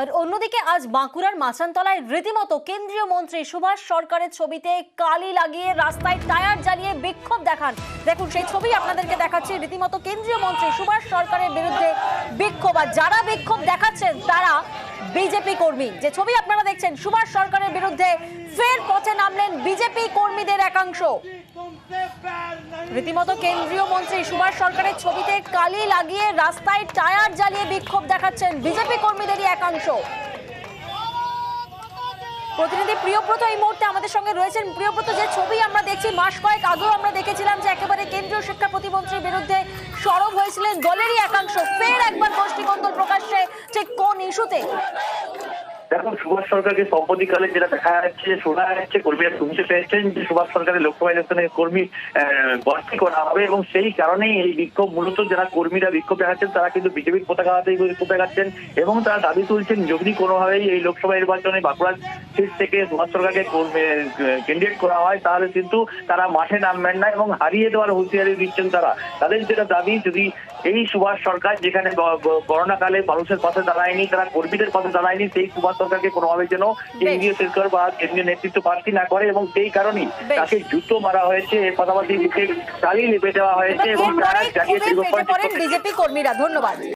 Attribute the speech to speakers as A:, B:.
A: আর অন্যদিকে আজ বাঁকুড়ার মাচানতলায় রীতিমতো কেন্দ্রীয় মন্ত্রী সুভাষ সরকারের ছবিতে কালি লাগিয়ে রাস্তায় টায়ার জ্বালিয়ে বিক্ষোভ দেখান। দেখুন সেই ছবি আপনাদেরকে দেখাচ্ছি। রীতিমতো কেন্দ্রীয় মন্ত্রী সুভাষ সরকারের বিরুদ্ধে বিক্ষোভ, আর যারা বিক্ষোভ দেখাচ্ছেন তারা বিজেপি কর্মী। যে ছবি আপনারা দেখছেন, সুভাষ সরকারের বিরুদ্ধে ফের পথে নামলেন বিজেপি কর্মীদের একাংশ। রীতিমতো কেন্দ্রীয় মন্ত্রী সুভাষ সরকারের ছবিতে কালি লাগিয়ে রাস্তায় টায়ার জ্বালিয়ে বিক্ষোভ দেখাচ্ছেন বিজেপি কর্মীদেরই একাংশ। প্রতিনিধি প্রিয়ব্রত এই মুহূর্তে আমাদের সঙ্গে রয়েছেন। প্রিয়ব্রত, যে ছবি আমরা দেখছি, মাস কয়েক আগেও আমরা দেখেছিলাম যে একেবারে কেন্দ্রীয় শিক্ষা প্রতিমন্ত্রীর বিরুদ্ধে সরব হয়েছিলেন দলেরই একাংশ, ফের একবার গোষ্ঠীকন্দল প্রকাশ্যে, ঠিক কোন ইস্যুতে?
B: দেখুন, সুভাষ সরকারকে সম্প্রতিকালে যেটা দেখা যাচ্ছে, শোনা যাচ্ছে, কর্মীরা শুনতে পেয়েছেন যে সুভাষ সরকারের লোকসভা ইলেকশনে কর্মী বর্তি করা হবে, এবং সেই কারণেই এই বিক্ষোভ। মূলত যারা কর্মীরা বিক্ষোভ দেখাচ্ছেন তারা কিন্তু বিজেপির পতাকা হাতেই বিক্ষোভ দেখাচ্ছেন, এবং তারা দাবি তুলছেন যদি কোনোভাবেই এই লোকসভা নির্বাচনে বাঁকুড়া সিট থেকে সুভাষ সরকারকে ক্যান্ডিডেট করা হয় তাহলে কিন্তু তারা মাঠে নামবেন না, এবং হারিয়ে দেওয়ার হুঁশিয়ারি দিচ্ছেন তারা। তাদের যেটা দাবি, যদি এই সুভাষ সরকার যেখানে করোনাকালে মানুষের পাশে দাঁড়ায়নি, তারা কর্মীদের পাশে দাঁড়ায়নি, সেই সুভাষ সরকারকে কোনোভাবে যেন কেন্দ্রীয় সরকার বা কেন্দ্রীয় নেতৃত্ব প্রার্থী না করে, এবং সেই কারণেই তাকে জুতো মারা হয়েছে, এর পাশাপাশি কালি লেপে দেওয়া হয়েছে এবং তারা জানিয়ে
A: বিজেপি কর্মীরা। ধন্যবাদ।